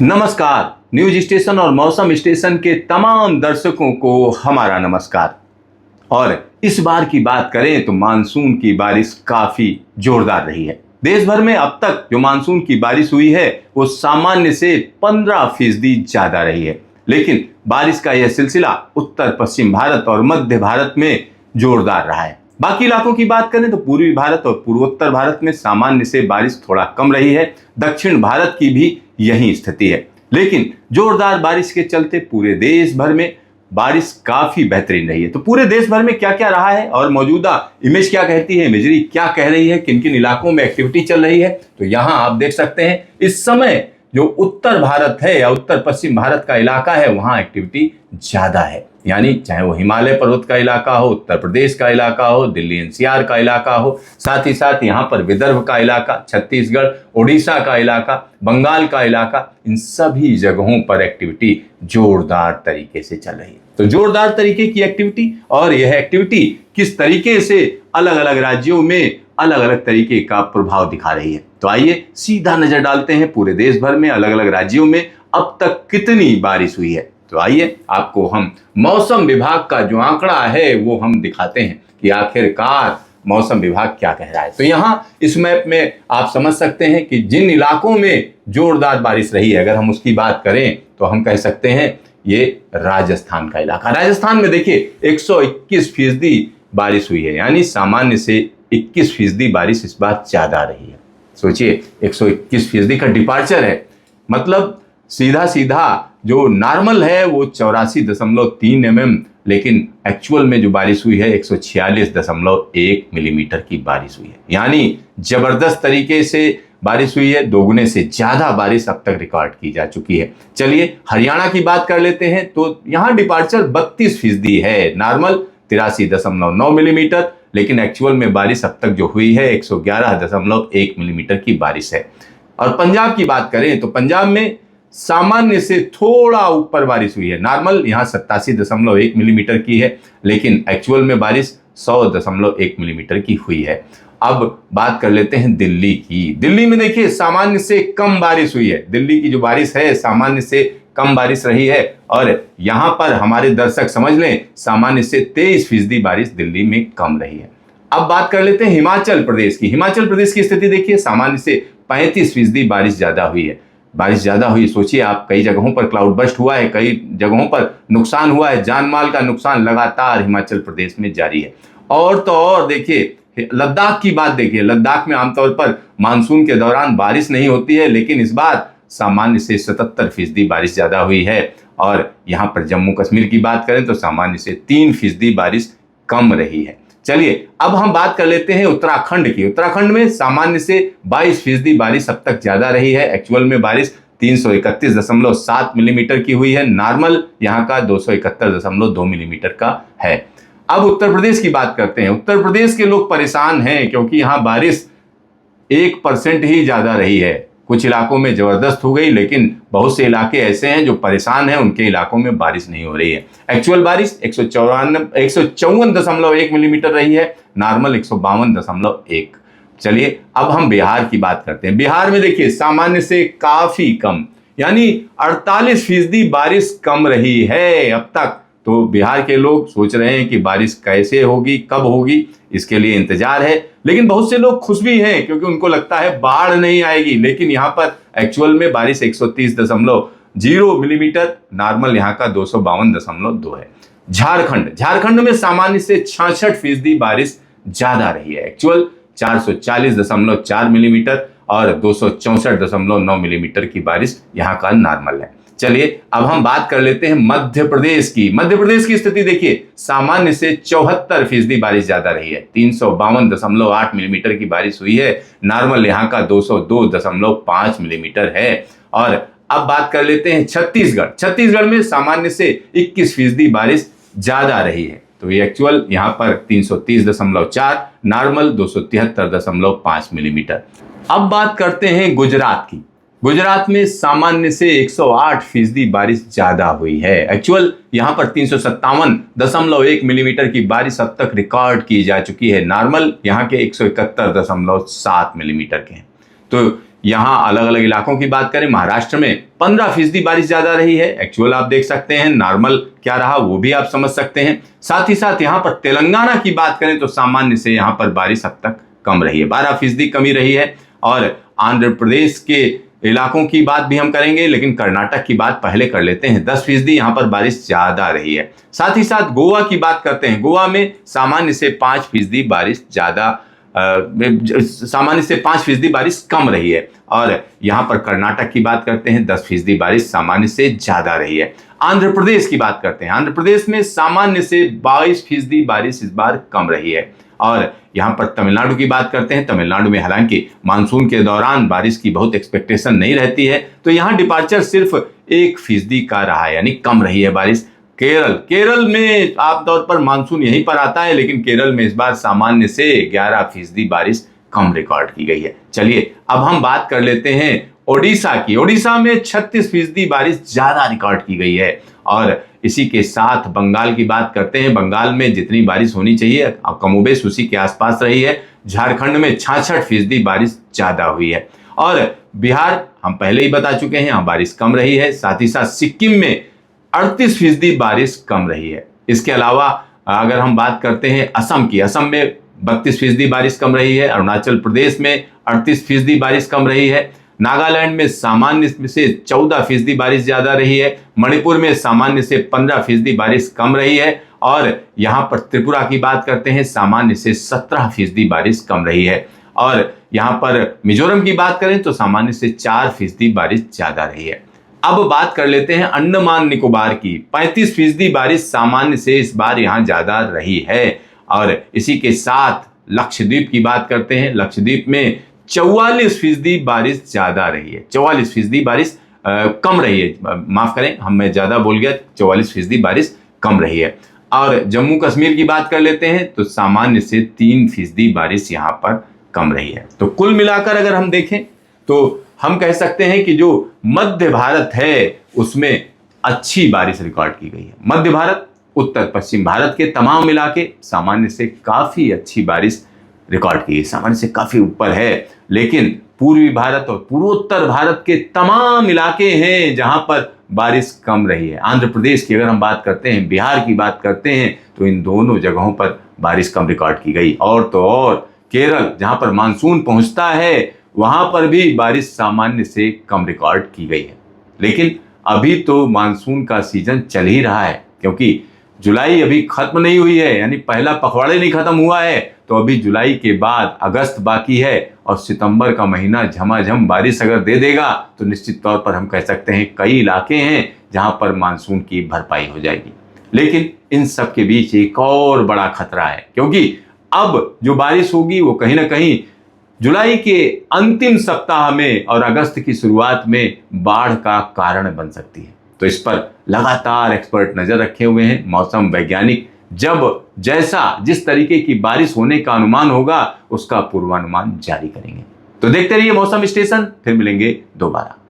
नमस्कार। News station और मौसम स्टेशन के तमाम दर्शकों को हमारा नमस्कार। और इस बार की बात करें तो मानसून की बारिश काफी जोरदार रही है। देश भर में अब तक जो मानसून की बारिश हुई है वो सामान्य से 15% ज्यादा रही है। लेकिन बारिश का यह सिलसिला उत्तर पश्चिम भारत और मध्य भारत में जोरदार रहा है। बाकी इलाकों की बात करें तो पूर्वी भारत और पूर्वोत्तर भारत में सामान्य से बारिश थोड़ा कम रही है। दक्षिण भारत की भी यही स्थिति है। लेकिन जोरदार बारिश के चलते पूरे देश भर में बारिश काफी बेहतरीन रही है। तो पूरे देश भर में क्या क्या रहा है और मौजूदा इमेज क्या कहती है, इमेजरी क्या कह रही है, किन किन इलाकों में एक्टिविटी चल रही है, तो यहां आप देख सकते हैं। इस समय जो उत्तर भारत है या उत्तर पश्चिम भारत का इलाका है वहां एक्टिविटी ज्यादा है। यानी चाहे वो हिमालय पर्वत का इलाका हो, उत्तर प्रदेश का इलाका हो, दिल्ली एनसीआर का इलाका हो, साथ ही साथ यहाँ पर विदर्भ का इलाका, छत्तीसगढ़, उड़ीसा का इलाका, बंगाल का इलाका, इन सभी जगहों पर एक्टिविटी जोरदार तरीके से चल रही है। तो जोरदार तरीके की एक्टिविटी, और यह एक्टिविटी किस तरीके से अलग अलग राज्यों में अलग अलग तरीके का प्रभाव दिखा रही है। तो आइए सीधा नजर डालते हैं पूरे देश भर में अलग अलग राज्यों में अब तक कितनी बारिश हुई है। तो आइए आपको हम मौसम विभाग का जो आंकड़ा है वो हम दिखाते हैं कि आखिरकार मौसम विभाग क्या कह रहा है। तो यहाँ इस मैप में आप समझ सकते हैं कि जिन इलाकों में जोरदार बारिश रही है, अगर हम उसकी बात करें तो हम कह सकते हैं ये राजस्थान का इलाका। राजस्थान में देखिए 121% बारिश हुई है, यानी सामान्य से 21% बारिश इस बार ज्यादा रही है। सोचिए 121% का डिपार्चर है, मतलब सीधा सीधा जो नॉर्मल है वो 84.3 mm, लेकिन एक्चुअल में जो बारिश हुई है 146.1 मिलीमीटर की बारिश हुई है। यानी जबरदस्त तरीके से बारिश हुई है, दोगुने से ज्यादा बारिश अब तक रिकॉर्ड की जा चुकी है। चलिए हरियाणा की बात कर लेते हैं। तो यहाँ डिपार्चर 32% है, नॉर्मल 83.9 मिलीमीटर, लेकिन एक्चुअल में बारिश अब तक जो हुई है 111.1 मिलीमीटर की बारिश है। और पंजाब की बात करें तो पंजाब में सामान्य से थोड़ा ऊपर बारिश हुई है, नॉर्मल यहाँ 87.1 मिलीमीटर की है, लेकिन एक्चुअल में बारिश 100.1 मिलीमीटर की हुई है। अब बात कर लेते हैं दिल्ली की। दिल्ली में देखिए सामान्य से कम बारिश हुई है। दिल्ली की जो बारिश है सामान्य से कम बारिश रही है, और यहां पर हमारे दर्शक समझ लें सामान्य से 23% बारिश दिल्ली में कम रही है। अब बात कर लेते हैं हिमाचल प्रदेश की। हिमाचल प्रदेश की स्थिति देखिए, सामान्य से 35% बारिश ज्यादा हुई है। बारिश ज्यादा हुई, सोचिए आप, कई जगहों पर क्लाउड बर्स्ट हुआ है, कई जगहों पर नुकसान हुआ है, जान माल का नुकसान लगातार हिमाचल प्रदेश में जारी है। और तो और देखिए लद्दाख की बात देखिए, लद्दाख में आमतौर पर मानसून के दौरान बारिश नहीं होती है, लेकिन इस बार सामान्य से 77% बारिश ज्यादा हुई है। और यहाँ पर जम्मू कश्मीर की बात करें तो सामान्य से 3% बारिश कम रही है। चलिए अब हम बात कर लेते हैं उत्तराखंड की। उत्तराखंड में सामान्य से 22% बारिश अब तक ज्यादा रही है। एक्चुअल में बारिश 331.7 मिलीमीटर की हुई है, नॉर्मल यहाँ का 271.2 मिलीमीटर का है। अब उत्तर प्रदेश की बात करते हैं। उत्तर प्रदेश के लोग परेशान हैं क्योंकि यहाँ बारिश 1% ही ज्यादा रही है। कुछ इलाकों में जबरदस्त हो गई, लेकिन बहुत से इलाके ऐसे हैं जो परेशान हैं, उनके इलाकों में बारिश नहीं हो रही है। एक्चुअल बारिश 154.1 मिलीमीटर रही है, नॉर्मल 152.1। चलिए अब हम बिहार की बात करते हैं। बिहार में देखिए सामान्य से काफी कम, यानी 48% बारिश कम रही है अब तक। तो बिहार के लोग सोच रहे हैं कि बारिश कैसे होगी, कब होगी, इसके लिए इंतजार है। लेकिन बहुत से लोग खुश भी हैं क्योंकि उनको लगता है बाढ़ नहीं आएगी। लेकिन यहाँ पर एक्चुअल में बारिश 130.0 मिलीमीटर, नॉर्मल यहाँ का 252.2 है। झारखंड में सामान्य से 66% बारिश ज्यादा रही है। एक्चुअल 440.4 मिलीमीटर और 264.9 मिलीमीटर की बारिश यहाँ का नॉर्मल है। चलिए अब हम बात कर लेते हैं मध्य प्रदेश की। मध्य प्रदेश की स्थिति देखिए, सामान्य से 74% बारिश ज्यादा रही है, 352.8 मिलीमीटर की बारिश हुई है, नॉर्मल यहाँ का 202.5 मिलीमीटर है। और अब बात कर लेते हैं छत्तीसगढ़ में सामान्य से 21% बारिश ज्यादा रही है। तो ये एक्चुअल यहाँ पर 330.4, नॉर्मल 273.5 मिलीमीटर। अब बात करते हैं गुजरात की। गुजरात में सामान्य से 108% बारिश ज्यादा हुई है। एक्चुअल यहां पर 357.1 मिलीमीटर की बारिश अब तक रिकॉर्ड की जा चुकी है, नॉर्मल यहां के 171.7 मिलीमीटर के हैं। तो यहाँ अलग अलग इलाकों की बात करें, महाराष्ट्र में 15% बारिश ज्यादा रही है। एक्चुअल आप देख सकते हैं, नॉर्मल क्या रहा वो भी आप समझ सकते हैं। साथ ही साथ यहाँ पर तेलंगाना की बात करें तो सामान्य से यहाँ पर बारिश अब तक कम रही है, 12% कमी रही है। और आंध्र प्रदेश के इलाकों की बात भी हम करेंगे, लेकिन कर्नाटक की बात पहले कर लेते हैं। 10% यहाँ पर बारिश ज्यादा रही है। साथ ही साथ गोवा की बात करते हैं, गोवा में सामान्य से 5% बारिश ज्यादा, सामान्य से 5% बारिश कम रही है। और यहाँ पर कर्नाटक की बात करते हैं, 10% बारिश सामान्य से ज्यादा रही है। आंध्र प्रदेश की बात करते हैं, आंध्र प्रदेश में सामान्य से 22% बारिश इस बार कम रही है। और यहाँ पर तमिलनाडु की बात करते हैं, तमिलनाडु में हालांकि मानसून के दौरान बारिश की बहुत एक्सपेक्टेशन नहीं रहती है, तो यहाँ डिपार्चर सिर्फ 1% का रहा है, यानी कम रही है बारिश। केरल में आमतौर पर मानसून यहीं पर आता है, लेकिन केरल में इस बार सामान्य से 11% बारिश कम रिकॉर्ड की गई है। चलिए अब हम बात कर लेते हैं ओडिशा की। ओडिशा में 36% बारिश ज्यादा रिकॉर्ड की गई है। और इसी के साथ बंगाल की बात करते हैं, बंगाल में जितनी बारिश होनी चाहिए कमोबेश उसी के आसपास रही है। झारखंड में 66% बारिश ज्यादा हुई है। और बिहार हम पहले ही बता चुके हैं, यहाँ बारिश कम रही है। साथ ही साथ सिक्किम में 38% बारिश कम रही है। इसके अलावा अगर हम बात करते हैं असम की, असम में 32% बारिश कम रही है। अरुणाचल प्रदेश में 38% बारिश कम रही है। नागालैंड में सामान्य से 14% बारिश ज्यादा रही है। मणिपुर में सामान्य से 15% बारिश कम रही है। और यहाँ पर त्रिपुरा की बात करते हैं, सामान्य से 17% बारिश कम रही है। और यहाँ पर मिजोरम की बात करें तो सामान्य से 4% बारिश ज्यादा रही है। अब बात कर लेते हैं अंडमान निकोबार की। 35% बारिश सामान्य से इस बार यहाँ ज्यादा रही है। और इसी के साथ लक्षद्वीप की बात करते हैं, लक्षद्वीप में 44% बारिश ज्यादा रही है। 44% बारिश कम रही है, माफ करें मैं ज्यादा बोल गया, 44% बारिश कम रही है। और जम्मू कश्मीर की बात कर लेते हैं तो सामान्य से 3% बारिश यहाँ पर कम रही है। तो कुल मिलाकर अगर हम देखें तो हम कह सकते हैं कि जो मध्य भारत है उसमें अच्छी बारिश रिकॉर्ड की गई है। मध्य भारत, उत्तर पश्चिम भारत के तमाम इलाके सामान्य से काफी अच्छी बारिश रिकॉर्ड की है, सामान्य से काफी ऊपर है। लेकिन पूर्वी भारत और पूर्वोत्तर भारत के तमाम इलाके हैं जहां पर बारिश कम रही है। आंध्र प्रदेश की अगर हम बात करते हैं, बिहार की बात करते हैं, तो इन दोनों जगहों पर बारिश कम रिकॉर्ड की गई। और तो और केरल जहां पर मानसून पहुंचता है वहां पर भी बारिश सामान्य से कम रिकॉर्ड की गई है। लेकिन अभी तो मानसून का सीजन चल ही रहा है, क्योंकि जुलाई अभी खत्म नहीं हुई है, यानी पहला पखवाड़े नहीं खत्म हुआ है। तो अभी जुलाई के बाद अगस्त बाकी है और सितंबर का महीना झमाझम बारिश अगर दे देगा तो निश्चित तौर पर हम कह सकते हैं कई इलाके हैं जहां पर मानसून की भरपाई हो जाएगी। लेकिन इन सब के बीच एक और बड़ा खतरा है, क्योंकि अब जो बारिश होगी वो कहीं ना कहीं जुलाई के अंतिम सप्ताह में और अगस्त की शुरुआत में बाढ़ का कारण बन सकती है। तो इस पर लगातार एक्सपर्ट नजर रखे हुए हैं। मौसम वैज्ञानिक जब जिस तरीके की बारिश होने का अनुमान होगा उसका पूर्वानुमान जारी करेंगे। तो देखते रहिए मौसम स्टेशन, फिर मिलेंगे दोबारा।